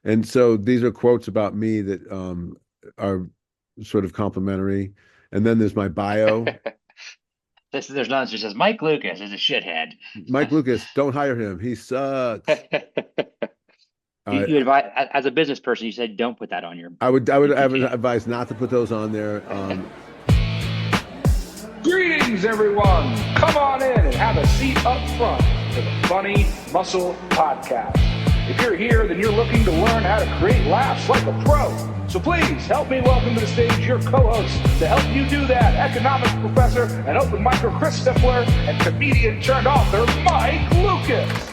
And so these are quotes about me that are sort of complimentary. And then there's my bio. There's none that just says Mike Lucas is a shithead. Mike Lucas, don't hire him. He sucks. Uh, You advise as a business person, you said don't put that on your I would UPT. advise not to put those on there. Greetings, everyone. Come on in and have a seat up front for the Funny Muscle Podcast. If you're here, then you're looking to learn how to create laughs like a pro. So please help me welcome to the stage your co-host to help you do that, economics professor and open micer Chris Stifler and comedian turned author Mike Lucas.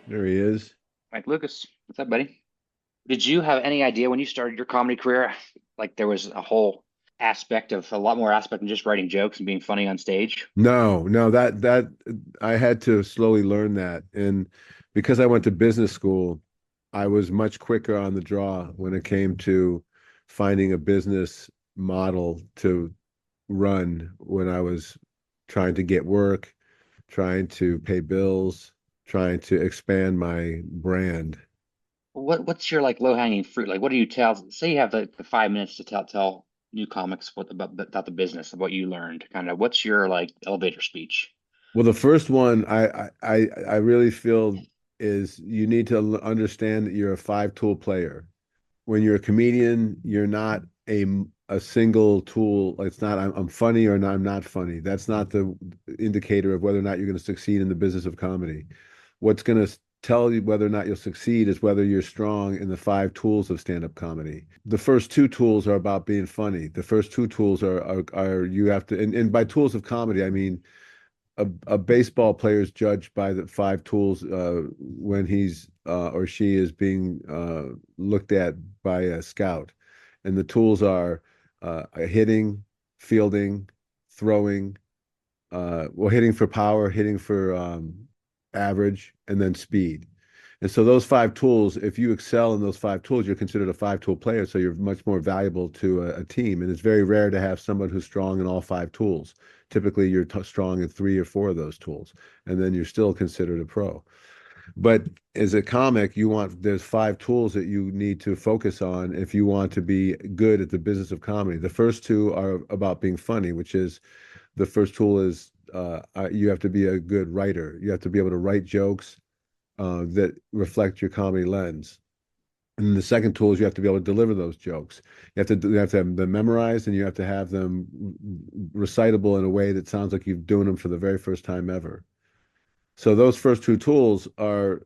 There he is. Mike Lucas, what's up, buddy? Did you have any idea when you started your comedy career, like there was a whole aspect of a lot more aspect than just writing jokes and being funny on stage? No, that I had to slowly learn that. And because I went to business school, I was much quicker on the draw when it came to finding a business model to run when I was trying to get work, trying to pay bills, trying to expand my brand. What's your like low hanging fruit? Like, what do you tell? Say you have the 5 minutes to tell new comics about the business of what you learned. Kind of, what's your like elevator speech? Well, the first one I really feel is you need to understand that you're a five tool player. When you're a comedian, you're not a single tool. It's not I'm funny or not, I'm not funny. That's not the indicator of whether or not you're going to succeed in the business of comedy. What's going to tell you whether or not you'll succeed is whether you're strong in the five tools of stand-up comedy. The first two tools are about being funny. The first two tools are you have to, and by tools of comedy, I mean a baseball player is judged by the five tools when he's or she is being looked at by a scout. And the tools are hitting, fielding, throwing, well, hitting for power, hitting for average, and then speed. And so those five tools, if you excel in those five tools, you're considered a five-tool player. So you're much more valuable to a team. And it's very rare to have someone who's strong in all five tools. Typically, you're strong in three or four of those tools, and then you're still considered a pro. But as a comic, there's five tools that you need to focus on if you want to be good at the business of comedy. The first two are about being funny, which is the first tool is you have to be a good writer. You have to be able to write jokes that reflect your comedy lens. And the second tool is you have to be able to deliver those jokes. You have to have them memorized, and you have to have them recitable in a way that sounds like you're doing them for the very first time ever. So those first two tools are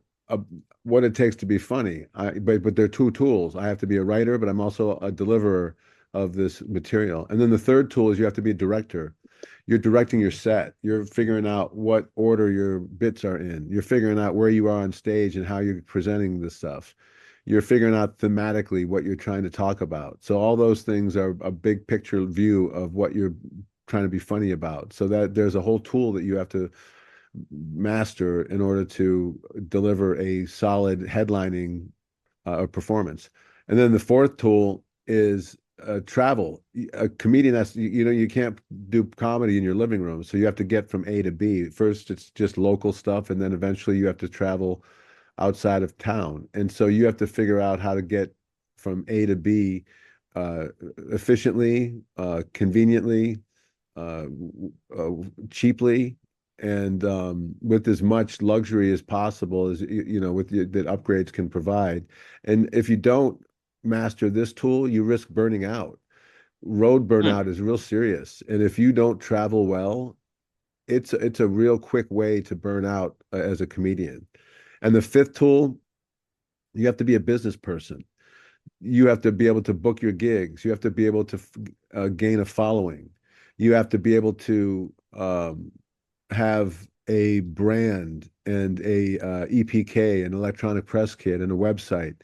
what it takes to be funny. But they're two tools. I have to be a writer, but I'm also a deliverer of this material. And then the third tool is you have to be a director. You're directing your set. You're figuring out what order your bits are in. You're figuring out where you are on stage and how you're presenting this stuff. You're figuring out thematically what you're trying to talk about. So all those things are a big picture view of what you're trying to be funny about. So that there's a whole tool that you have to master in order to deliver a solid headlining performance. And then the fourth tool is travel. A comedian has, you can't do comedy in your living room. So you have to get from A to B. First, it's just local stuff, and then eventually you have to travel outside of town. And so you have to figure out how to get from A to B uh, efficiently, conveniently, uh, uh, cheaply, and with as much luxury as possible as that upgrades can provide. And if you don't master this tool, you risk burning out. Road Hmm. burnout is real serious, and if you don't travel well, it's a real quick way to burn out as a comedian. And the fifth tool, you have to be a business person. You have to be able to book your gigs. You have to be able to gain a following. You have to be able to have a brand and a EPK, an electronic press kit, and a website.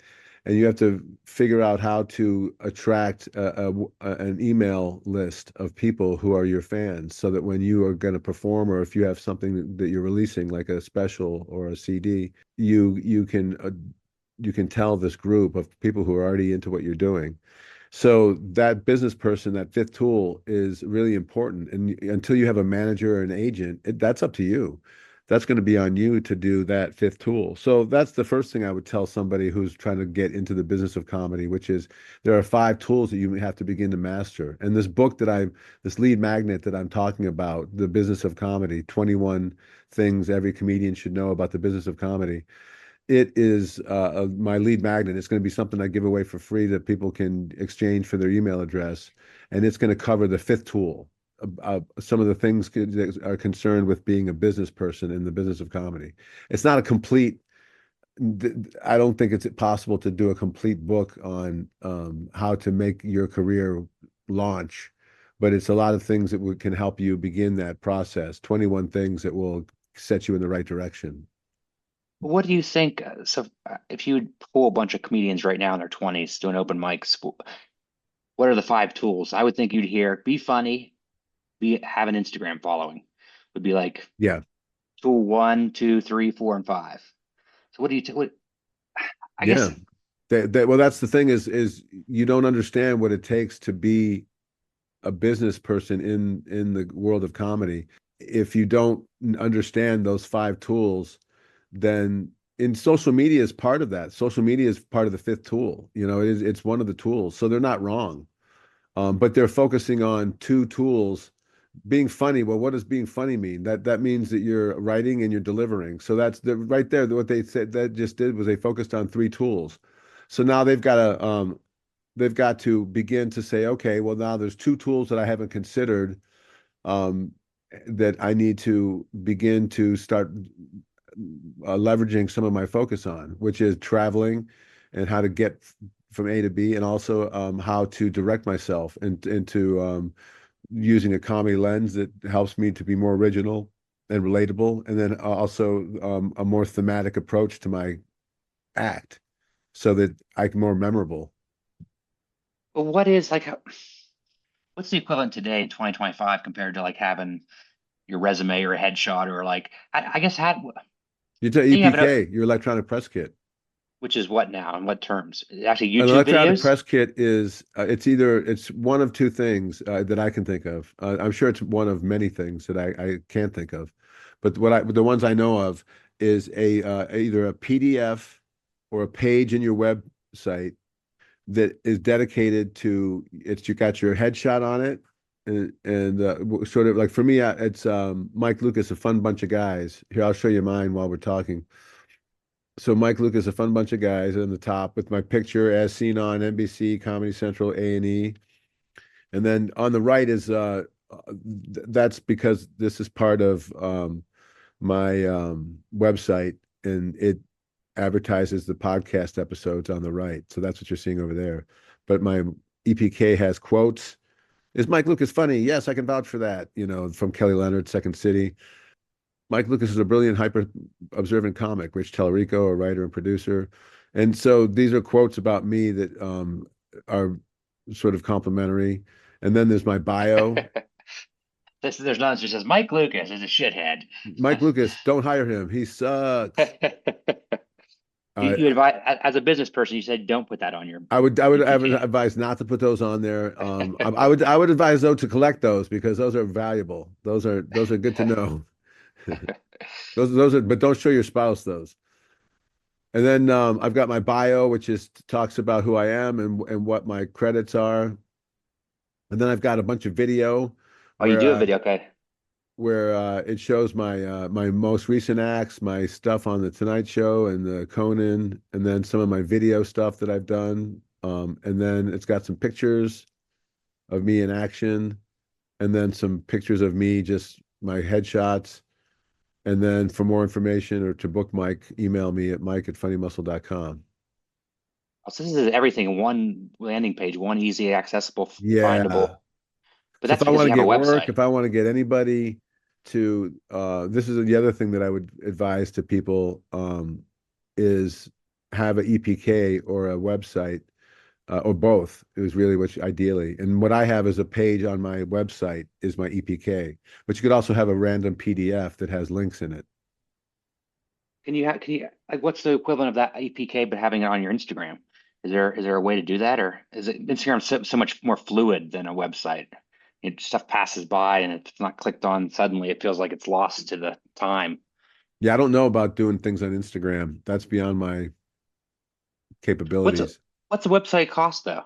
And you have to figure out how to attract an email list of people who are your fans so that when you are going to perform, or if you have something that you're releasing, like a special or a CD, you can tell this group of people who are already into what you're doing. So that business person, that fifth tool is really important. And until you have a manager or an agent, that's up to you. that's going to be on you to do that fifth tool. So that's the first thing I would tell somebody who's trying to get into the business of comedy, which is there are 5 tools that you have to begin to master. And this book this lead magnet that I'm talking about, The Business of Comedy, 21 things every comedian should know about the business of comedy. It is my lead magnet. It's going to be something I give away for free that people can exchange for their email address. And it's going to cover the fifth tool, some of the things that are concerned with being a business person in the business of comedy. It's not a complete, I don't think it's possible to do a complete book on how to make your career launch, but it's a lot of things that can help you begin that process. 21 things that will set you in the right direction. What do you think? If you would pull a bunch of comedians right now in their 20s doing open mics, what are the 5 tools? I would think you'd hear be funny, have an Instagram following would be like Yeah. tool 1, 2, 3, 4, and 5. So what do you what I guess Well, that's the thing is you don't understand what it takes to be a business person in the world of comedy. If you don't understand those 5 tools, then in social media is part of that. Social media is part of the fifth tool. It's one of the tools. So they're not wrong. But they're focusing on 2 tools. Being funny. Well, what does being funny mean? That means that you're writing and you're delivering. So that's right there. What they said that just did was they focused on 3 tools. So now they've got to begin to say, okay, well now there's 2 tools that I haven't considered that I need to begin to start leveraging some of my focus on, which is traveling and how to get from A to B, and also how to direct myself into using a comedy lens that helps me to be more original and relatable, and then also a more thematic approach to my act so that I can more memorable. But what is what's the equivalent today in 2025 compared to like having your resume or a headshot or like I guess You take you have it EPK, your electronic press kit. which is what now? In what terms? Actually, An YouTube electronic videos? press kit is it's one of 2 things that I can think of. I'm sure it's one of many things that I can't think of, but the ones I know of is either a PDF or a page in your website that is dedicated to you got your headshot on it, and sort of like for me it's Mike Lucas, A Fun Bunch of Guys. Here, I'll show you mine while we're talking. So Mike Lucas, A Fun Bunch of Guys, on the top with my picture as seen on NBC, Comedy Central, A&E. And then on the right is that's because this is part of my website, and it advertises the podcast episodes on the right. So that's what you're seeing over there. But my EPK has quotes. Is Mike Lucas funny? Yes, I can vouch for that. From Kelly Leonard, Second City. Mike Lucas is a brilliant, hyper-observant comic. Rich Tellerico, a writer and producer. And so these are quotes about me that are sort of complimentary. And then there's my bio. There's none that just says Mike Lucas is a shithead. Mike Lucas, don't hire him. He sucks. You advise as a business person. You said don't put that on your. I would advise not to put those on there. I would advise though to collect those because those are valuable. Those are good to know. Those are, but don't show your spouse those. And then I've got my bio, which talks about who I am and what my credits are. And then I've got a bunch of video. Oh, you do a video, okay? Where it shows my my most recent acts, my stuff on the Tonight Show and the Conan, and then some of my video stuff that I've done. And then it's got some pictures of me in action, and then some pictures of me, just my headshots. And then for more information or to book Mike, email me at mike@funnymuscle.com. So this is everything in one landing page, one easy accessible, Yeah. findable. But So that's if I because want you to have a get work, website. if I want to get anybody to, this is the other thing that I would advise to people, is have an EPK or a website, or both is really ideally. And what I have as a page on my website is my EPK, but you could also have a random PDF that has links in it. Can you like what's the equivalent of that EPK but having it on your Instagram? Is there a way to do that, or is it Instagram so much more fluid than a website? Stuff passes by and if it's not clicked on suddenly, it feels like it's lost to the time. Yeah, I don't know about doing things on Instagram. That's beyond my What's capabilities. what's the website cost though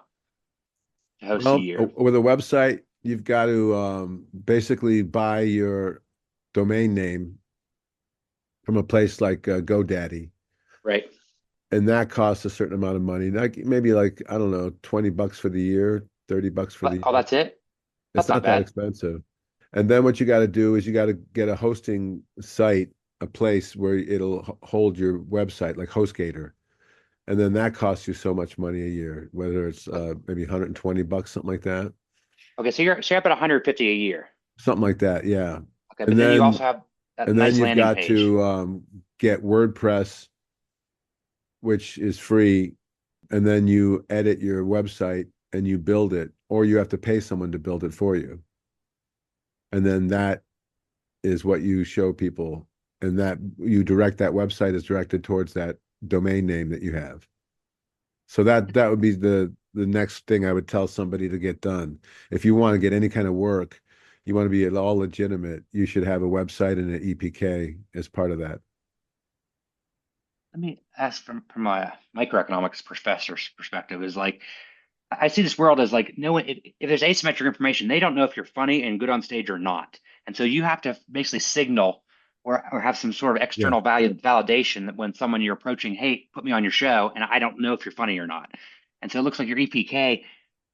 to host a Well, year? with a website, you've got to basically buy your domain name from a place like GoDaddy, Right. and that costs a certain amount of money. Like maybe like I don't know, $20 for the year, $30 for the Oh, year. that's it? It's That's not not that bad. expensive. And then what you got to do is you got to get a hosting site, a place where it'll hold your website, like HostGator. And then that costs you so much money a year, whether it's maybe $120, something like that. Okay, so you're up at 150 a year. Something like that, yeah. Okay, And but then you then also have that and then nice you've landing got page. to get WordPress, which is free, and then you edit your website and you build it, or you have to pay someone to build it for you. And then that is what you show people, and that you direct that website is directed towards that domain name that you have. So that would be the next thing I would tell somebody to get done. If you want to get any kind of work, you want to be all legitimate, you should have a website and an EPK as part of that. Let me ask from my microeconomics professor's perspective is like I see this world as like no one if there's asymmetric information, they don't know if you're funny and good on stage or not. And so you have to basically signal or have some sort of Yeah, external value validation that when someone you're approaching, hey, put me on your show, and I don't know if you're funny or not. And so it looks like your EPK,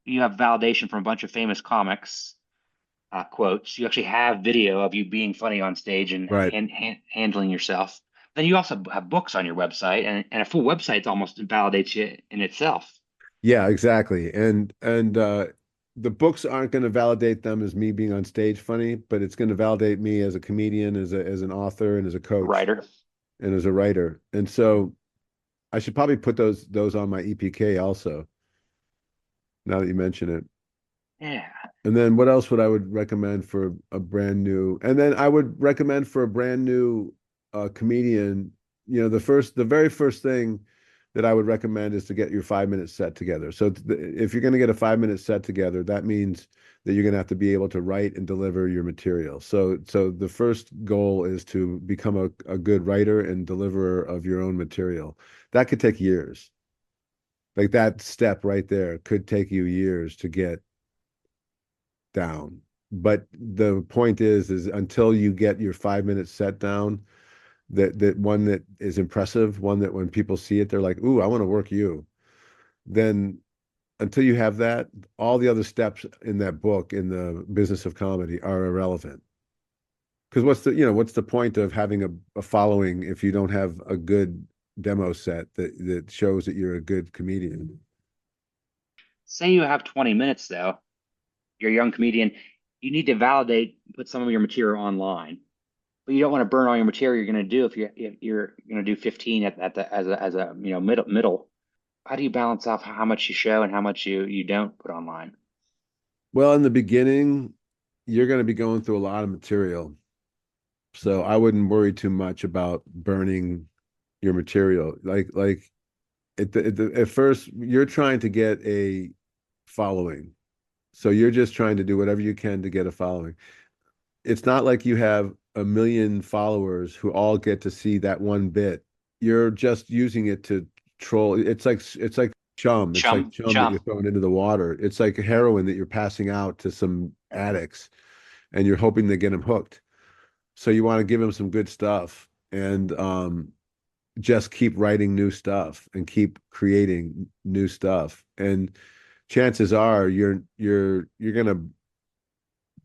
you have validation from a bunch of famous comics quotes. You actually have video of you being funny on stage and right. handling yourself. Then you also have books on your website, and a full website almost validates you in itself. Yeah, exactly. And the books aren't going to validate them as me being on stage funny, but it's going to validate me as a comedian, as an author, and as a A coach, writer. and as a writer. And so I should probably put those on my EPK also, now that you mention it. Yeah. And then what else would I would recommend for a brand new? And then I would recommend for a brand new comedian, the very first thing that I would recommend is to get your 5 minute set together. So if you're going to get a 5 minute set together, that means that you're going to have to be able to write and deliver your material. So the first goal is to become a good writer and deliverer of your own material. That could take years. Like that step right there could take you years to get down. But the point is until you get your 5 minute set down, that one that is impressive, one that when people see it, they're like, "Ooh, I want to work you." Then until you have that, all the other steps in that book in the business of comedy are irrelevant. Because what's the point of having a following if you don't have a good demo set that shows that you're a good comedian? Say you have 20 minutes though, you're a young comedian, you need to validate, put some of your material online, but you don't want to burn all your material you're going to do if you're going to do 15 at the as a middle. How do you balance off how much you show and how much you don't put online? Well, in the beginning, you're going to be going through a lot of material. So I wouldn't worry too much about burning your material. Like at first, you're trying to get a following. So you're just trying to do whatever you can to get a following. It's not like you have a million followers who all get to see that one bit. You're just using it to troll. It's like chum. It's like Chum, chum that you're chum. throwing into the water. It's like heroin that you're passing out to some addicts, and you're hoping to get them hooked. So you want to give them some good stuff and just keep writing new stuff and keep creating new stuff. And chances are you're gonna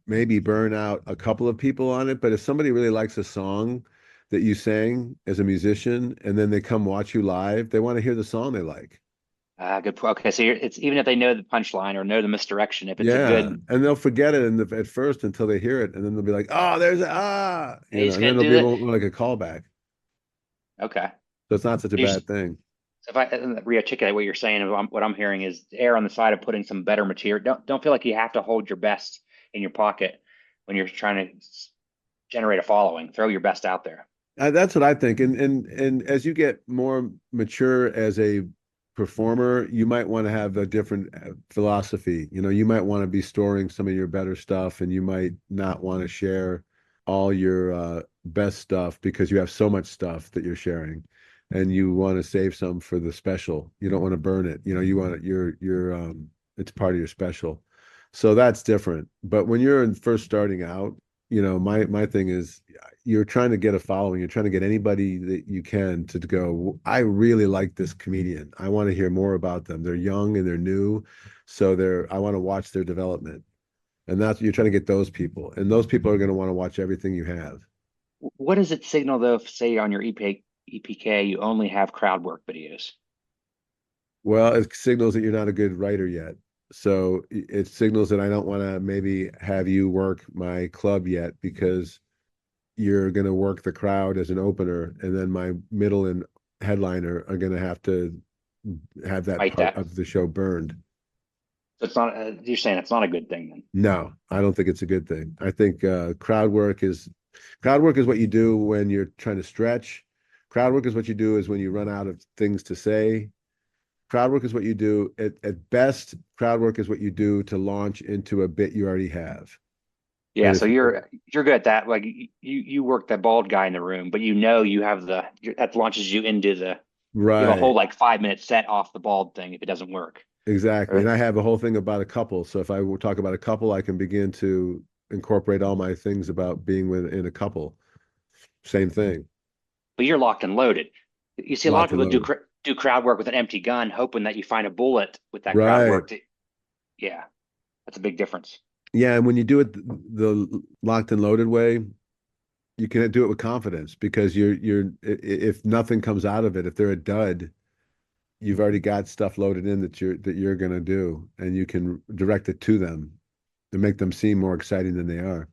maybe burn out a couple of people on it, but if somebody really likes a song that you sang as a musician and then they come watch you live, they want to hear the song they like. Good. Okay, so it's even if they know the punchline or know the misdirection, if it's a Yeah, good, and they'll forget it at first until they hear it, and then they'll be like, "Oh, there's hey, he's and then gonna they'll do be that. able like a callback." Okay. So it's not such a You're, bad thing. So if I re-articulate what you're saying, what I'm hearing is err on the side of putting some better material. Don't feel like you have to hold your best in your pocket when you're trying to generate a following. Throw your best out there. That's what I think. And as you get more mature as a performer, you might want to have a different philosophy. You might want to be storing some of your better stuff, and you might not want to share all your best stuff because you have so much stuff that you're sharing, and you want to save some for the special. You don't want to burn it. You know, you want it, it's part of your special. So that's different. But when you're first starting out, you know, my thing is you're trying to get a following. You're trying to get anybody that you can to go, I really like this comedian. I want to hear more about them. They're young and they're new. So I want to watch their development. And that's, you're trying to get those people. And those people are going to want to watch everything you have. What does it signal though, if say on your EPK, you only have crowd work videos? Well, it signals that you're not a good writer yet. So it signals that I don't want to maybe have you work my club yet because you're going to work the crowd as an opener, and then my middle and headliner are going to have that Fight part that. of the show burned. So it's not, you're saying it's not a good thing then? No, I don't think it's a good thing. I think crowd work is what you do when you're trying to stretch. Crowd work is what you do is when you run out of things to say. Crowd work is what you do at best. Crowd work is what you do to launch into a bit you already have. Yeah, And so you're good at that. Like you work that bald guy in the room, but you know you have that launches you into you have a whole right, like 5 minute set off the bald thing if it doesn't work. exactly. Or And I have a whole thing about a couple. So if I will talk about a couple, I can begin to incorporate all my things about being within a couple. Same thing, but you're locked and loaded. You see a lot of locked and people loaded. do crowd work with an empty gun, hoping that you find a bullet with that crowd Right. work. Yeah, that's a big difference. Yeah, and when you do it the locked and loaded way, you can do it with confidence because if nothing comes out of it, if they're a dud, you've already got stuff loaded in that you're gonna do, and you can direct it to them to make them seem more exciting than they are.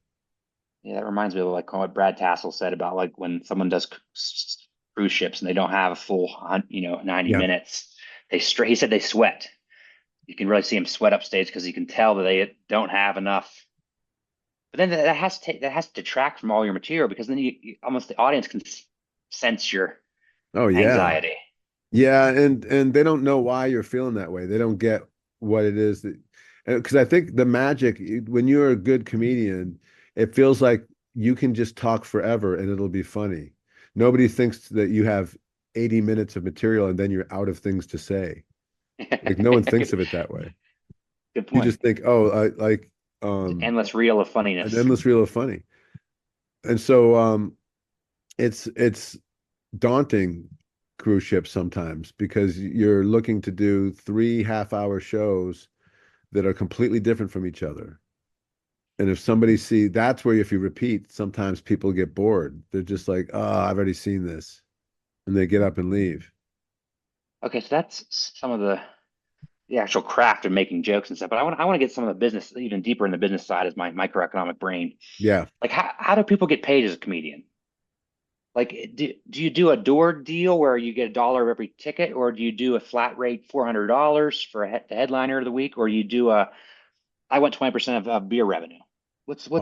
Yeah, that reminds me of like what Brad Tassel said about like when someone does cruise ships and they don't have a full 90 Yeah. minutes. He said they sweat. You can really see them sweat upstage because you can tell that they don't have enough. But then that has to detract from all your material because then almost the audience can sense your Oh yeah. anxiety. Yeah, and they don't know why you're feeling that way. They don't get what it is that, because I think the magic when you're a good comedian, it feels like you can just talk forever and it'll be funny. Nobody thinks that you have 80 minutes of material and then you're out of things to say. Like no one thinks Good, of it that way. good You point. just think, oh, like Endless reel of an funniness. endless reel of funny. And so it's daunting cruise ships sometimes because you're looking to do 3 half-hour shows that are completely different from each other. And if somebody that's where if you repeat, sometimes people get bored. They're just like, oh, I've already seen this. And they get up and leave. Okay, so that's some of the actual craft of making jokes and stuff. But I want to get some of the business even deeper in the business side as my microeconomic brain. Yeah. Like how do people get paid as a comedian? Like do you do a door deal where you get $1 every ticket, or do you do a flat rate $400 for the headliner of the week, or you do I want 20% of beer revenue?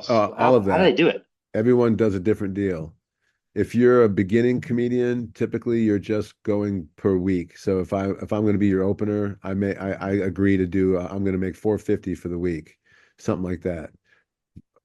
All of How do they that. do it? Everyone does a different deal. If you're a beginning comedian, typically you're just going per week. So if I'm going to be your opener, I agree to do I'm going to make 450 for the week, something like that.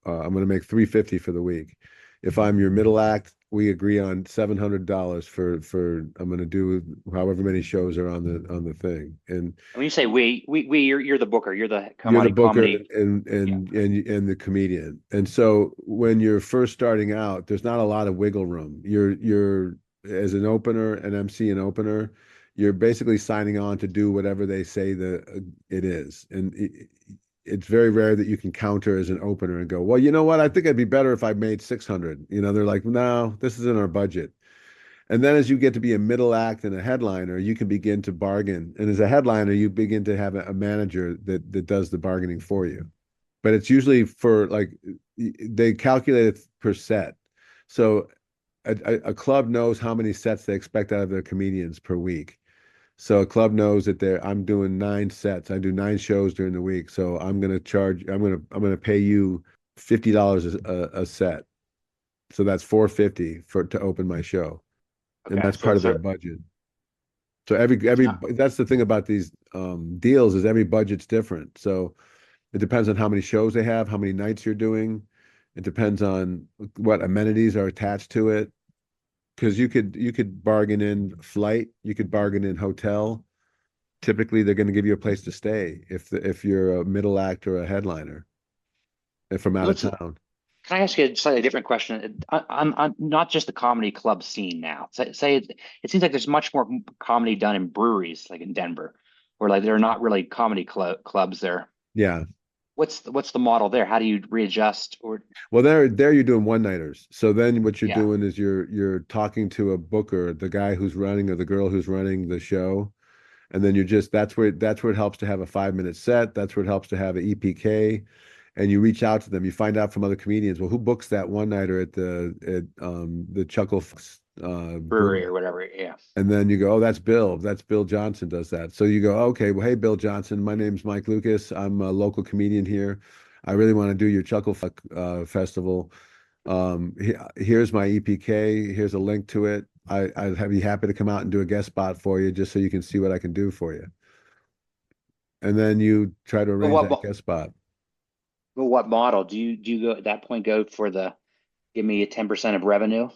I'm going to make 350 for the week. If I'm your middle act, we agree on $700 for I'm going to do however many shows are on the thing. And When you say you're the booker, you're the you're the booker comedy. Yeah. and the comedian. And so when you're first starting out, there's not a lot of wiggle room. You're as an opener, an MC and opener, you're basically signing on to do whatever they say it is. And it's very rare that you can counter as an opener and go, well, you know what? I think it'd be better if I made 600. You know, they're like, no, this is in our budget. And then as you get to be a middle act and a headliner, you can begin to bargain. And as a headliner, you begin to have a manager that does the bargaining for you. But it's usually for like they calculate it per set. So a club knows how many sets they expect out of their comedians per week. So a club knows that I'm doing 9 sets. I do 9 shows during the week. So I'm gonna pay you $50 a set. So that's 450 to open my show. And Okay. that's part of their budget. So that's the thing about these deals is every budget's different. So it depends on how many shows they have, how many nights you're doing. It depends on what amenities are attached to it. Because you could bargain in flight, you could bargain in hotel. Typically, they're going to give you a place to stay if you're a middle act or a headliner if from out of Let's town. Can I ask you a slightly different question? I'm not just the comedy club scene now. Say it seems like there's much more comedy done in breweries, like in Denver, where like they're not really comedy clubs there. Yeah. What's the model there? How do you readjust? Or Well, there you're doing one-nighters. So then what you're yeah, doing is you're talking to a booker, the guy who's running or the girl who's running the show. And then that's where it helps to have a 5-minute set. That's where it helps to have an EPK. And you reach out to them. You find out from other comedians, well, who books that one-nighter at the Chuckle brewery Brewery? or whatever. Yeah. And then you go, oh, that's Bill. That's Bill Johnson does that. So you go, okay, well, hey, Bill Johnson, my name's Mike Lucas. I'm a local comedian here. I really want to do your Chuckle Festival. Here's my EPK. Here's a link to it. I'd be happy to come out and do a guest spot for you just so you can see what I can do for you. And then you try to But arrange that guest spot. what model do you go at that point? Go for the give me a 10% of revenue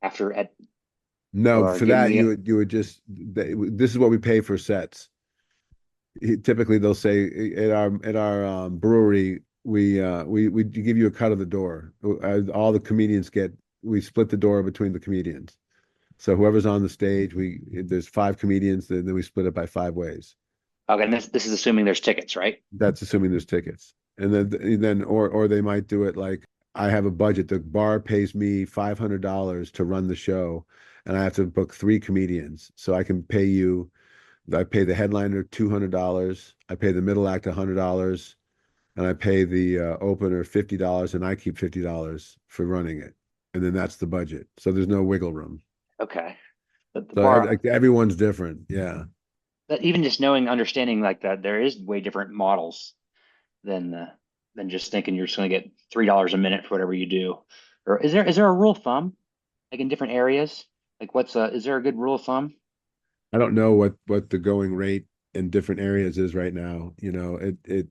after at No, or for give that me you would just this is what we pay for sets. Typically they'll say at our brewery we give you a cut of the door. All the comedians we split the door between the comedians. So whoever's on the stage, there's 5 comedians, then we split it by 5 ways. okay, and this is assuming there's tickets, right? That's assuming there's tickets. And then or they might do it like I have a budget. The bar pays me $500 to run the show, and I have to book 3 comedians. So I can pay you. I pay the headliner $200. I pay the middle act $100, and I pay the opener $50, and I keep $50 for running it. And then that's the budget. So there's no wiggle room. Okay. The So bar like, everyone's different. Yeah. that even just understanding like that there is way different models than just thinking you're just going to get $3 a minute for whatever you do. Or is there a rule of thumb like in different areas? Like is there a good rule of thumb? I don't know what the going rate in different areas is right now. It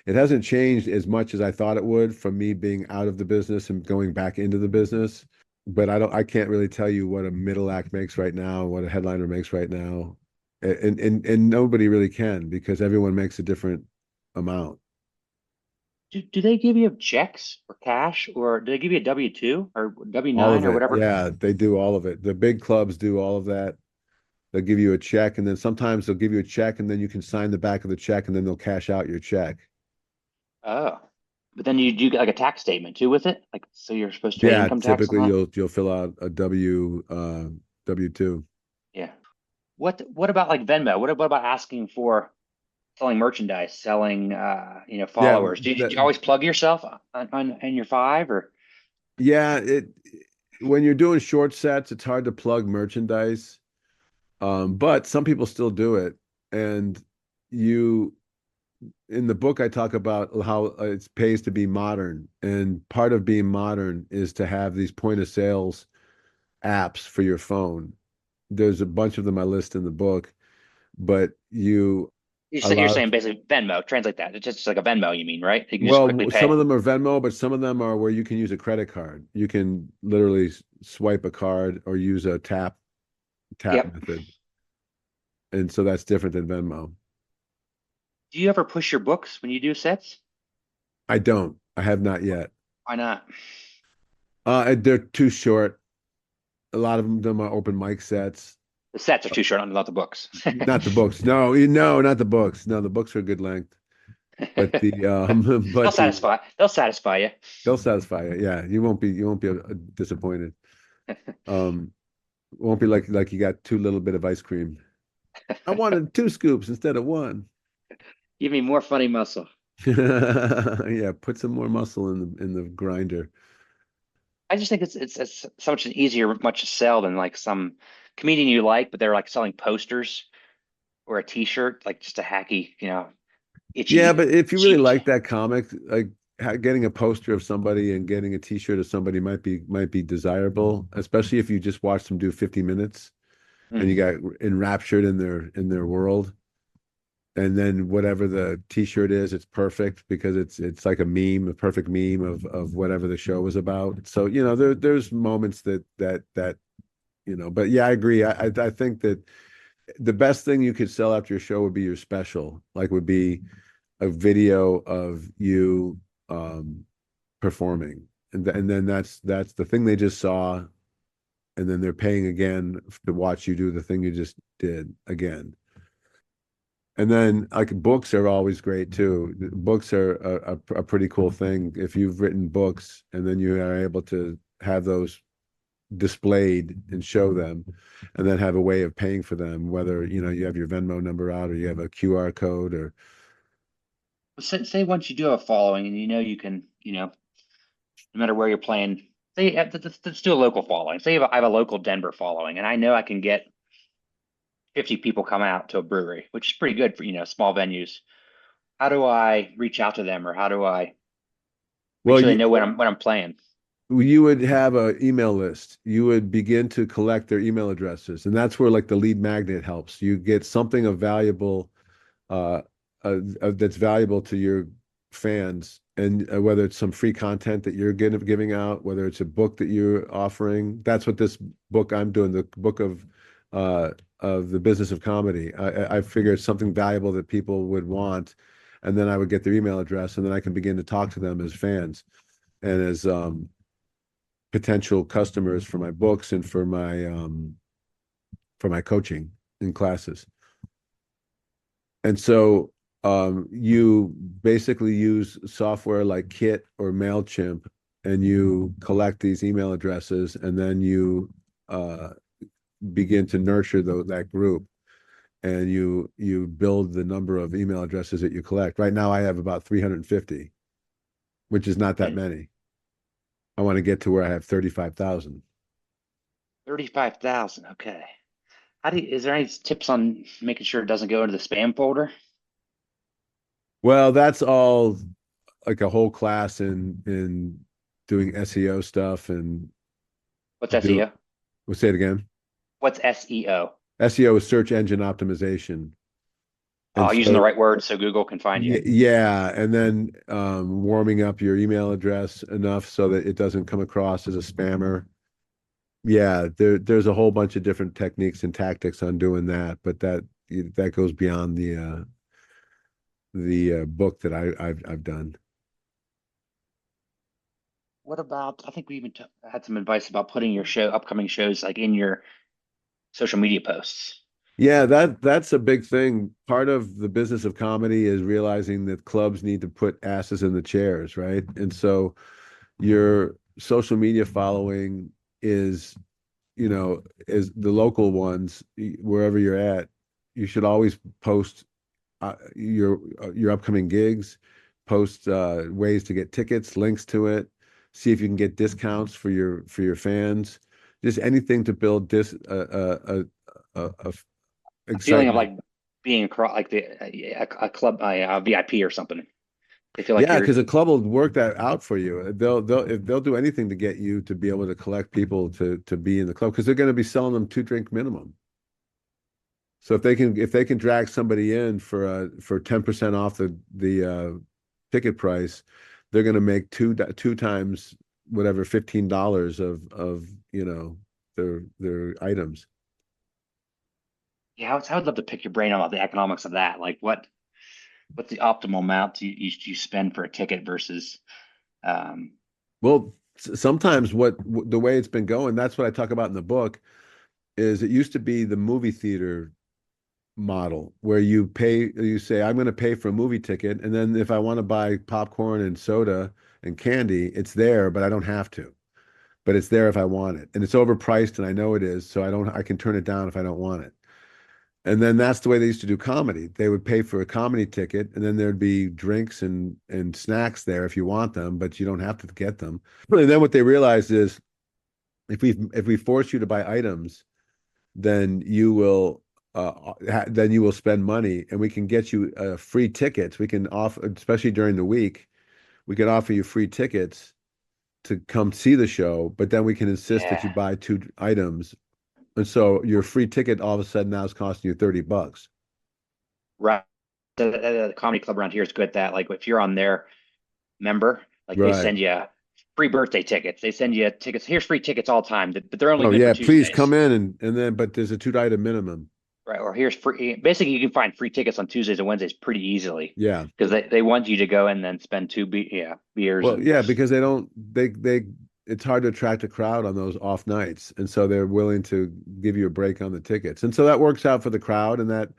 hasn't changed as much as I thought it would from me being out of the business and going back into the business. But I can't really tell you what a middle act makes right now, what a headliner makes right now. And nobody really can because everyone makes a different amount. Do they give you checks or cash or do they give you a W-2 or All W-9 of or it. whatever? Yeah, they do all of it. The big clubs do all of that. They'll give you a check, and then sometimes they'll give you a check, and then you can sign the back of the check, and then they'll cash out your check. Oh, but then you do get like a tax statement too with it, like so you're supposed to pay Yeah, income tax on typically that. you'll fill out a W-2. Yeah. What about like Venmo? What about asking for selling merchandise, selling Yeah, followers? Do you always plug yourself on your five or yeah, when you're doing short sets, it's hard to plug merchandise. But some people still do it. And you in the book I talk about how it pays to be modern. And part of being modern is to have these point of sales apps for your phone. There's a bunch of them I list in the book, but you're saying basically Venmo, translate that. It's just like a Venmo, you mean, right? You can just quickly well, some pay. of them are Venmo, but some of them are where you can use a credit card. You can literally swipe a card or use a tap Yep. method. And so that's different than Venmo. Do you ever push your books when you do sets? I don't. I have not yet. Why not? They're too short. A lot of them are open mic sets. The sets are too short, not the books. Not the books. No, not the books. No, the books are a good length. But They'll satisfy you. they'll satisfy you. Yeah, you won't be disappointed. Won't be like you got too little bit of ice cream. I wanted 2 scoops instead of 1. Give me more funny muscle. Yeah, put some more muscle in the grinder. I just think it's so much much to sell than like some comedian you like, but they're like selling posters or a T-shirt, like just a hacky, itchy. Yeah, but if you really cheap. like that comic, like getting a poster of somebody and getting a T-shirt of somebody might be desirable, especially if you just watch them do 50 minutes and you got enraptured in their world. and then whatever the t-shirt is, it's perfect because it's like a meme, a perfect meme of whatever the show was about. So, there's moments that but yeah, I agree. I think that the best thing you could sell after your show would be your special, like would be a video of you performing. And then that's the thing they just saw, and then they're paying again to watch you do the thing you just did again. And then like books are always great too. Books are a pretty cool thing. If you've written books and then you are able to have those displayed and show them, and then have a way of paying for them, whether you have your Venmo number out or you have a QR code or Say once you do have a following and you can, no matter where you're playing, say let's do a local following. Say I have a local Denver following, and I know I can get 50 people come out to a brewery, which is pretty good for small venues. How do I reach out to them, or how do I make well sure they you know when I'm playing? you would have an email list. You would begin to collect their email addresses, and that's where like the lead magnet helps. You get something of valuable uh, that's valuable to your fans, and whether it's some free content that you're giving out, whether it's a book that you're offering. That's what this book I'm doing, the book of the business of comedy. I figure it's something valuable that people would want, and then I would get their email address, and then I can begin to talk to them as fans and as potential customers for my books and for my coaching in classes. And so you basically use software like Kit or MailChimp, and you collect these email addresses, and then you begin to nurture that group, and you build the number of email addresses that you collect. Right now I have about 350, which is not that And many. I want to get to where I have 35,000. 35,000. Okay. Is there any tips on making sure it doesn't go into the spam folder? Well, that's all like a whole class in doing SEO stuff and What's do SEO? we'll say it again. What's SEO? SEO is search engine optimization. And Oh, using the so right word so Google can find you. yeah, and then warming up your email address enough so that it doesn't come across as a spammer. Yeah, there's a whole bunch of different techniques and tactics on doing that, but that goes beyond the book that I've done. What about, I think we even had some advice about putting your upcoming shows like in your social media posts. Yeah, that's a big thing. Part of the business of comedy is realizing that clubs need to put asses in the chairs, right? And so your social media following is, is the local ones, wherever you're at. You should always post your upcoming gigs, post ways to get tickets, links to it, see if you can get discounts for your fans, just anything to build this a A feeling of excitement. like being across like a club, a VIP or something. They feel like Yeah, you're, because a club will work that out for you. They'll do anything to get you to be able to collect people to be in the club, because they're going to be selling them 2 drink minimum. So if they can drag somebody in for 10% off the ticket price, they're going to make two times whatever $15 of their items. yeah, I would love to pick your brain about the economics of that. Like what's the optimal amount you spend for a ticket versus, um, Well, sometimes the way it's been going, that's what I talk about in the book, is it used to be the movie theater model where you say, I'm going to pay for a movie ticket, and then if I want to buy popcorn and soda and candy, it's there, but I don't have to. But it's there if I want it. And it's overpriced, and I know it is, so I can turn it down if I don't want it. And then that's the way they used to do comedy. They would pay for a comedy ticket, and then there'd be drinks and snacks there if you want them, but you don't have to get them. And then what they realized is if we force you to buy items, then you will spend money, and we can get you free tickets. We can offer, especially during the week, we can offer you free tickets to come see the show, but then we can insist that you yeah, buy 2 items. And so your free ticket all of a sudden now is costing you $30. right. the comedy club around here is good at that. Like if you're on their member, like they Right. send you free birthday tickets. They send you tickets. Here's free tickets all the time, but they're only Oh good for yeah, please Tuesdays. come in and then, but there's a 2 item minimum. Right. Or here's free. Basically, you can find free tickets on Tuesdays and Wednesdays pretty easily Yeah. because they want you to go and then spend beers Well, and yeah, because it's hard to attract a crowd on those off nights. And so they're willing to give you a break on the tickets. And so that works out for the crowd and that,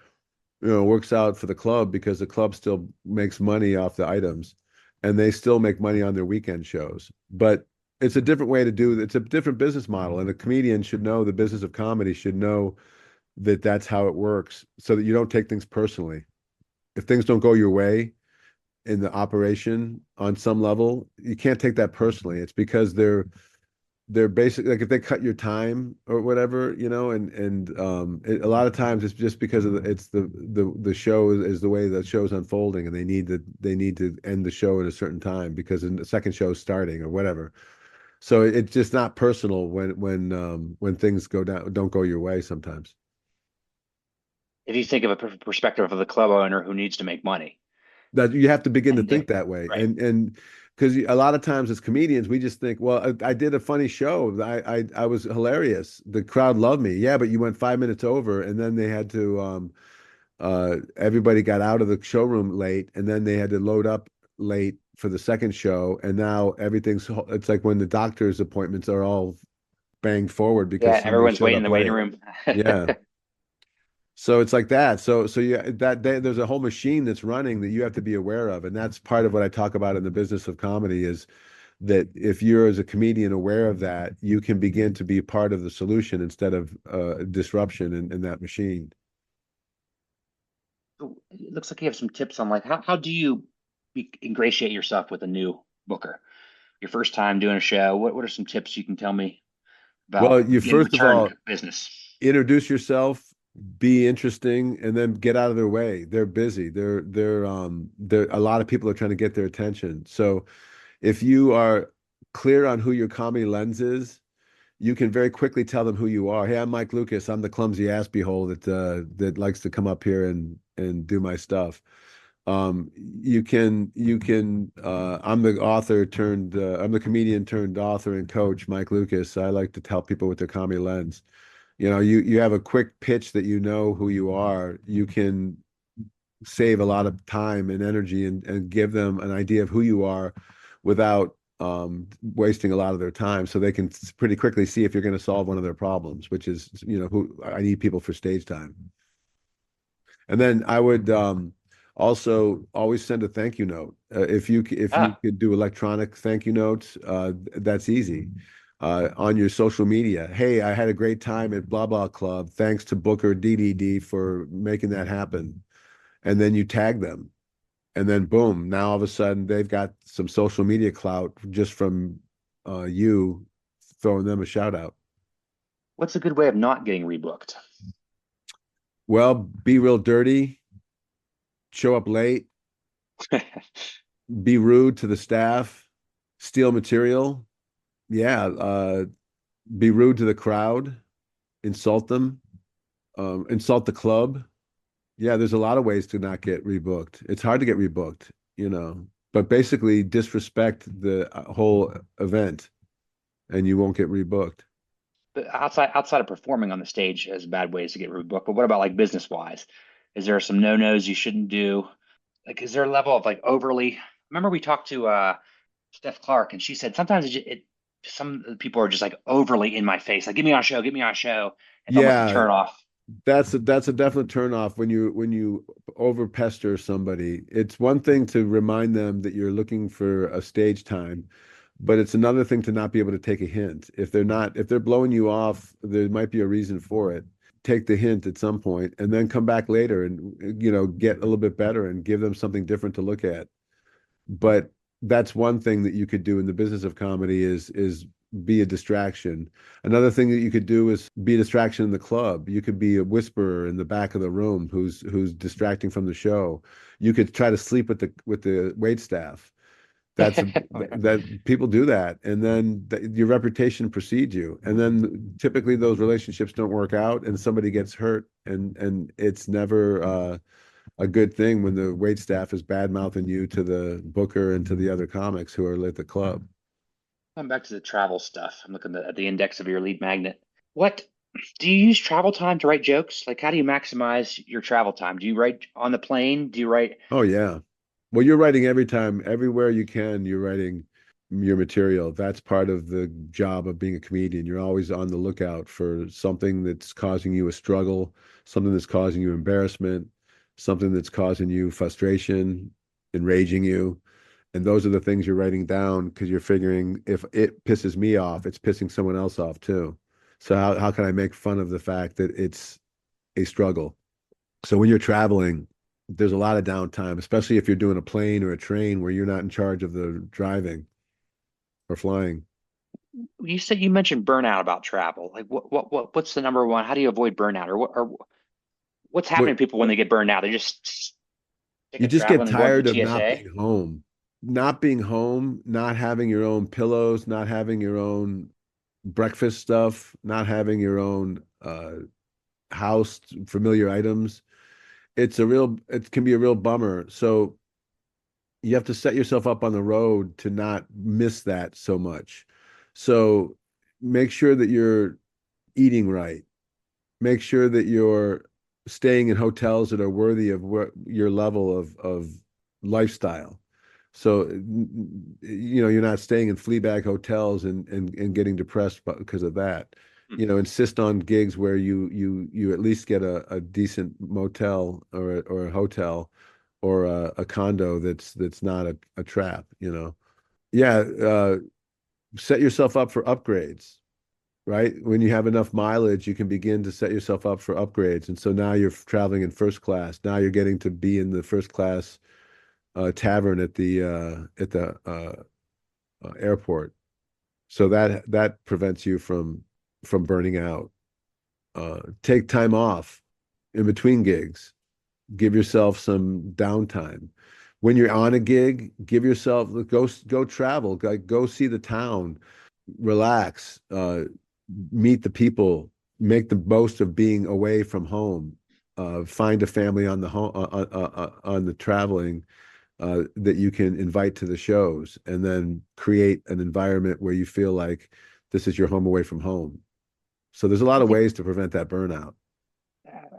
works out for the club because the club still makes money off the items and they still make money on their weekend shows. But it's a different way to do it. It's a different business model. And a comedian should know, the business of comedy should know that that's how it works so that you don't take things personally. If things don't go your way, in the operation on some level, you can't take that personally. It's because they're basically like if they cut your time or whatever, a lot of times it's just because of the show is the way the show's unfolding, and they need to end the show at a certain time because the second show is starting or whatever. So it's just not personal when things don't go your way sometimes. if you think of a perspective of the club owner who needs to make money That you have to begin to and think that way, right. and because a lot of times as comedians we just think, well, I did a funny show, I was hilarious, the crowd loved me. Yeah, but you went 5 minutes over, and then they had to everybody got out of the showroom late, and then they had to load up late for the second show, and now it's like when the doctor's appointments are all banged forward because Yeah, somebody everyone's showed waiting in up the waiting late. room. Yeah. So it's like that. So yeah, there's a whole machine that's running that you have to be aware of, and that's part of what I talk about in the business of comedy is that if you're as a comedian aware of that, you can begin to be part of the solution instead of disruption in that machine. So it looks like you have some tips on like how do you ingratiate yourself with a new booker? Your first time doing a show. What are some tips you can tell me Well, about you getting first of return all business? introduce yourself, be interesting, and then get out of their way. They're busy. They're a lot of people are trying to get their attention. So if you are clear on who your comedy lens is, you can very quickly tell them who you are. Hey, I'm Mike Lucas. I'm the clumsy ass behole that likes to come up here and do my stuff. I'm the I'm the comedian turned author and coach, Mike Lucas. I like to tell people with their comedy lens. You have a quick pitch that you know who you are. You can save a lot of time and energy and give them an idea of who you are without wasting a lot of their time, so they can pretty quickly see if you're going to solve one of their problems, which is, who I need people for stage time. And then I would also always send a thank you note. If you Ah, could do electronic thank you notes, that's easy. On your social media, hey, I had a great time at blah blah club. Thanks to Booker DDD for making that happen. And then you tag them, and then boom, now all of a sudden they've got some social media clout just from you throwing them a shout out. what's a good way of not getting rebooked? Well, be real dirty, show up late, be rude to the staff, steal material. Yeah, be rude to the crowd, insult them, insult the club. Yeah, there's a lot of ways to not get rebooked. It's hard to get rebooked, but basically disrespect the whole event and you won't get rebooked. But outside of performing on the stage as bad ways to get rebooked, but what about like business wise? Is there some no-nos you shouldn't do? Like, is there a level of like overly? Remember we talked to Steph Clark, and she said sometimes some people are just like overly in my face, like get me on a show. It's almost a Yeah, turn off. that's a definite turn off when you over pester somebody. It's one thing to remind them that you're looking for a stage time, but it's another thing to not be able to take a hint. If they're blowing you off, there might be a reason for it. Take the hint at some point and then come back later and get a little bit better and give them something different to look at. But that's one thing that you could do in the business of comedy is be a distraction. Another thing that you could do is be a distraction in the club. You could be a whisperer in the back of the room who's distracting from the show. You could try to sleep with the wait staff. That people do that, and then your reputation precedes you, and then typically those relationships don't work out, and somebody gets hurt, and it's never a good thing when the wait staff is bad mouthing you to the booker and to the other comics who are at the club. Going back to the travel stuff, I'm looking at the index of your lead magnet. What do you use travel time to write jokes? Like, how do you maximize your travel time? Do you write on the plane? Do you write? Oh yeah. Well, you're writing every time, everywhere you can, you're writing your material. That's part of the job of being a comedian. You're always on the lookout for something that's causing you a struggle, something that's causing you embarrassment, something that's causing you frustration, enraging you. And those are the things you're writing down because you're figuring if it pisses me off, it's pissing someone else off too. So how can I make fun of the fact that it's a struggle? So when you're traveling, there's a lot of downtime, especially if you're doing a plane or a train where you're not in charge of the driving or flying. You said you mentioned burnout about travel. Like, what's the number one? How do you avoid burnout, or what's What happening to people when they get burned out? They just sick you of just get traveling and going through tired of not TSA. being home, not being home, not having your own pillows, not having your own breakfast stuff, not having your own house familiar items. It can be a real bummer. So you have to set yourself up on the road to not miss that so much. So make sure that you're eating right. Make sure that you're staying in hotels that are worthy of what your level of lifestyle. So you're not staying in flea bag hotels and getting depressed because of that. Hmm. Insist on gigs where you at least get a decent motel or a hotel or a condo that's not a trap, Yeah, set yourself up for upgrades, right? When you have enough mileage, you can begin to set yourself up for upgrades. And so now you're traveling in first class. Now you're getting to be in the first class tavern at the airport. So that prevents you from burning out. Take time off in between gigs. Give yourself some downtime. When you're on a gig, give yourself go travel, go see the town, relax, meet the people, make the most of being away from home. Find a family on the home on the traveling that you can invite to the shows, and then create an environment where you feel like this is your home away from home. So there's a lot I of think ways to prevent that burnout.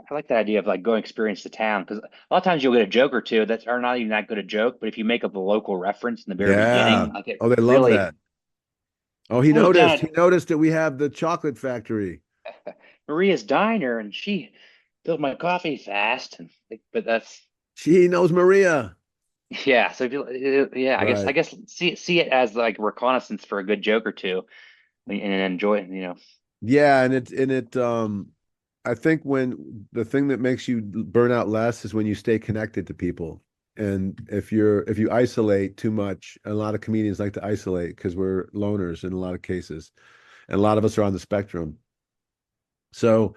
I like that idea of like going experience the town, because a lot of times you'll get a joke or two that are not even that good a joke, but if you make up the local reference in the very Yeah. beginning, like it Oh, they love really. that. Oh, he I was noticed. down He at noticed that we have the chocolate factory. Maria's diner and she filled my coffee fast, and but that's She knows Maria. yeah. So if you, yeah, I Right. guess see it as like reconnaissance for a good joke or two, and enjoy it. Yeah, and I think when the thing that makes you burn out less is when you stay connected to people. And if you isolate too much, a lot of comedians like to isolate because we're loners in a lot of cases, and a lot of us are on the spectrum. So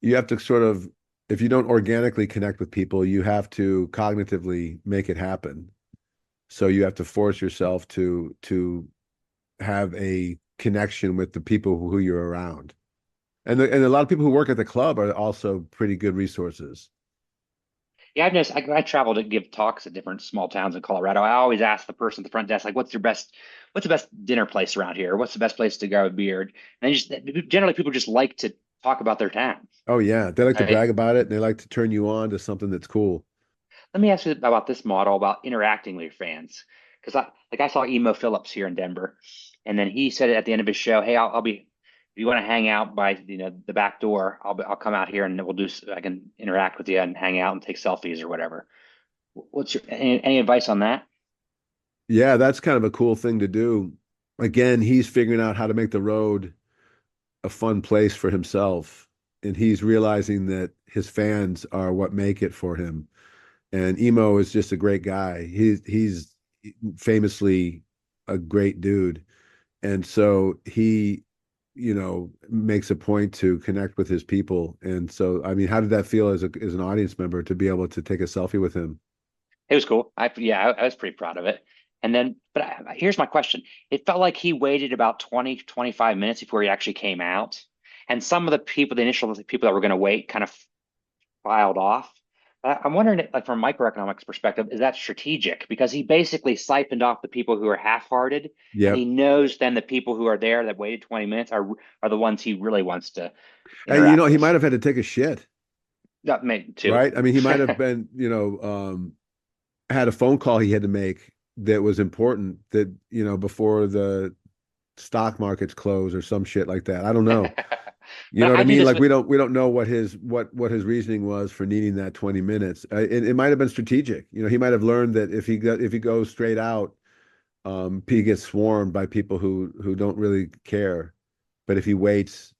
you have to sort of, if you don't organically connect with people, you have to cognitively make it happen. So you have to force yourself to have a connection with the people who you're around. And a lot of people who work at the club are also pretty good resources. Yeah, I've noticed. I travel to give talks at different small towns in Colorado. I always ask the person at the front desk, like, what's the best dinner place around here? What's the best place to grab a beer?" And they just generally people just like to talk about their town. Oh yeah, they like to Right? brag about it and they like to turn you on to something that's cool. Let me ask you about this model about interacting with your fans, because I saw Emo Phillips here in Denver, and then he said at the end of his show, "Hey, I'll be if you want to hang out by the back door, I'll come out here and I can interact with you and hang out and take selfies or whatever." What's your any advice on that? Yeah, that's kind of a cool thing to do. Again, he's figuring out how to make the road a fun place for himself. And he's realizing that his fans are what make it for him. And Emo is just a great guy. He's famously a great dude. And so he, makes a point to connect with his people. And so, I mean, how did that feel as an audience member to be able to take a selfie with him? It was cool. I was pretty proud of it. And then, but here's my question. It felt like he waited about 20, 25 minutes before he actually came out. And some of the initial people that were going to wait kind of filed off. I'm wondering, like from a microeconomics perspective, is that strategic? Because he basically siphoned off the people who are half-hearted, and Yep. he knows then the people who are there that waited 20 minutes are the ones he really wants to And you know, interact he with. might have had to take a shit, That may too. right? I mean, he might have been, had a phone call he had to make that was important that, before the stock markets close or some shit like that. I don't know. You But know what I I do mean? this Like with we don't know what his reasoning was for needing that 20 minutes. It might have been strategic. He might have learned that if he goes straight out, he gets swarmed by people who don't really care. But if he waits,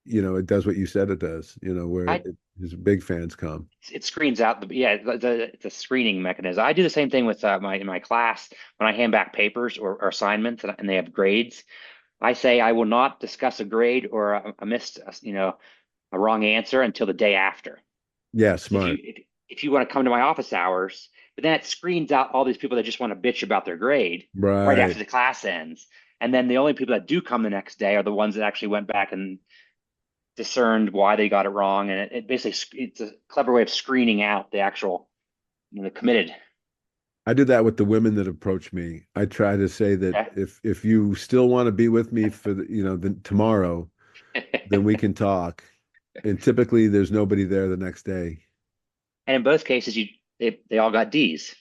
it does what you said it does, where I his big fans come. it screens out it's a screening mechanism. I do the same thing with my in my class when I hand back papers or assignments and they have grades. I say I will not discuss a grade or a missed a wrong answer until the day after. Yeah, So smart. if you want to come to my office hours, but then it screens out all these people that just want to bitch about their grade right Right. after the class ends. And then the only people that do come the next day are the ones that actually went back and discerned why they got it wrong. And it basically it's a clever way of screening out the actual the committed. I do that with the women that approach me. I try to say that Okay. if you still want to be with me for the tomorrow, then we can talk. And typically there's nobody there the next day. And in both cases, they all got D's.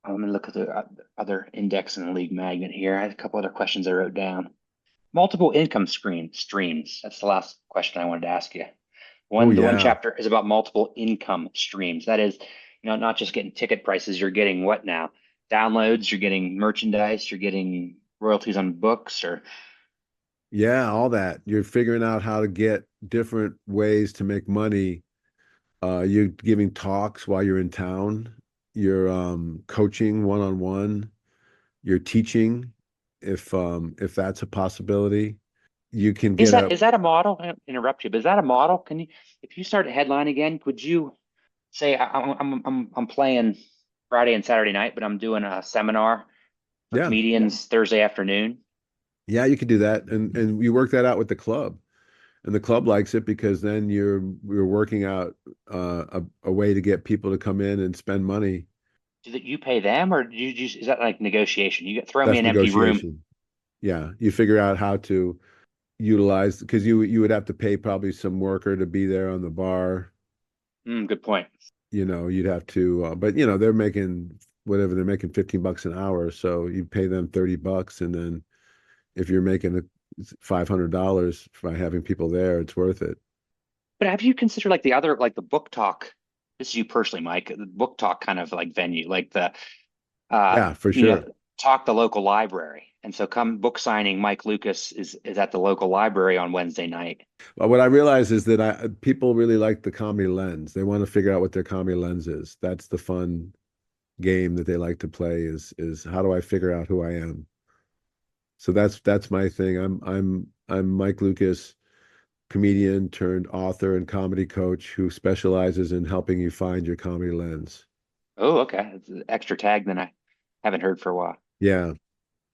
I'm gonna look at the other index in the league magnet here. I have a couple other questions I wrote down. Multiple income streams. That's the last question I wanted to ask you. Oh The one yeah. chapter is about multiple income streams. That is, not just getting ticket prices. You're getting what now? Downloads. You're getting merchandise. You're getting royalties on books. Or Yeah, all that. You're figuring out how to get different ways to make money. You're giving talks while you're in town. You're coaching one-on-one. You're teaching if that's a possibility. You can is get that a is that a model? I don't interrupt you, but is that a model? Can you, if you start a headline again, could you say I'm playing Friday and Saturday night, but I'm doing a seminar for yeah. comedians Thursday afternoon? Yeah, you could do that. And you work that out with the club. And the club likes it because then you're working out a way to get people to come in and spend money. Do that you pay them, or do you just is that like negotiation? You get throw me That's an empty room. negotiation. Yeah, you figure out how to utilize because you would have to pay probably some worker to be there on the bar. Good point. You'd have to, but they're making whatever they're making $15 an hour, so you pay them $30, and then if you're making $500 by having people there, it's worth it. But have you considered like the other, like the book talk? This is you personally, Mike. The book talk kind of like venue, like the uh, Yeah, for you sure. know, talk the local library. And so come book signing, Mike Lucas is at the local library on Wednesday night. But what I realize is that people really like the comedy lens. They want to figure out what their comedy lens is. That's the fun game that they like to play is how do I figure out who I am? So that's my thing. I'm Mike Lucas, comedian turned author and comedy coach who specializes in helping you find your comedy lens. Oh, okay. It's an extra tag than I haven't heard for a while. Yeah.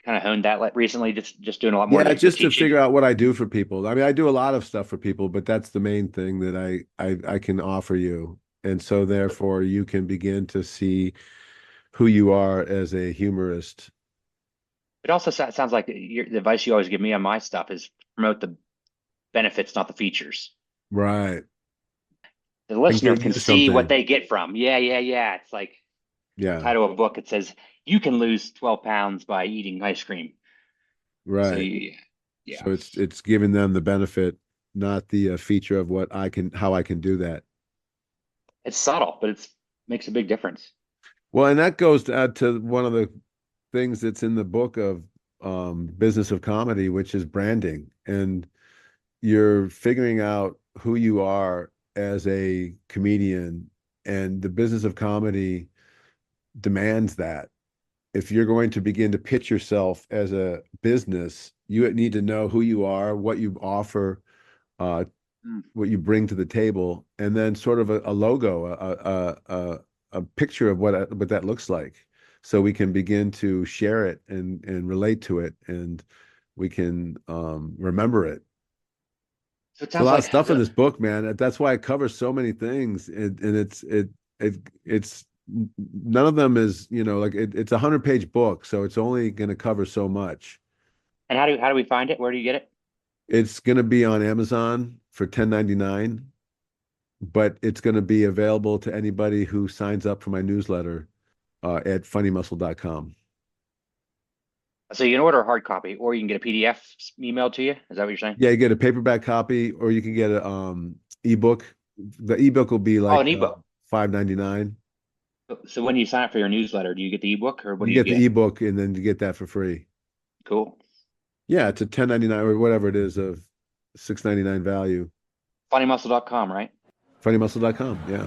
Kind of honed that recently, just doing a lot more Yeah, the just to teaching. figure out what I do for people. I mean, I do a lot of stuff for people, but that's the main thing that I can offer you. And so therefore you can begin to see who you are as a humorist. It also sounds like the advice you always give me on my stuff is promote the benefits, not the features. Right. The And listener give can you see what something. they get from. Yeah, yeah, yeah. It's like Yeah. title of a book. It says you can lose 12 pounds by eating ice cream. So Right. yeah, So it's giving them the benefit, not the feature of how I can do that. it's subtle, but it's makes a big difference. Well, and that goes to one of the things that's in the book of Business of Comedy, which is branding. And you're figuring out who you are as a comedian, and the business of comedy demands that. If you're going to begin to pitch yourself as a business, you need to know who you are, what you offer, uh, Mm. what you bring to the table, and then sort of a logo, a picture of what that looks like, so we can begin to share it and relate to it, and we can remember it. So it It's a sounds lot of like stuff in this book, man. That's why it covers so many things, and it's none of them is, like it's a 100-page book, so it's only going to cover so much. And how do we find it? Where do you get it? It's going to be on Amazon for 10.99, but it's going to be available to anybody who signs up for my newsletter at funnymuscle.com. So you can order a hard copy, or you can get a PDF emailed to you. Is that what you're saying? Yeah, you get a paperback copy, or you can get a ebook. The ebook will be Oh, like an ebook. $5.99. So when you sign up for your newsletter, do you get the ebook, or what You do you get the ebook, and then you get that for free. Cool. Yeah, it's a 10.99 or whatever it is of $6.99 value. Funnymuscle.com, right? Funnymuscle.com. Yeah.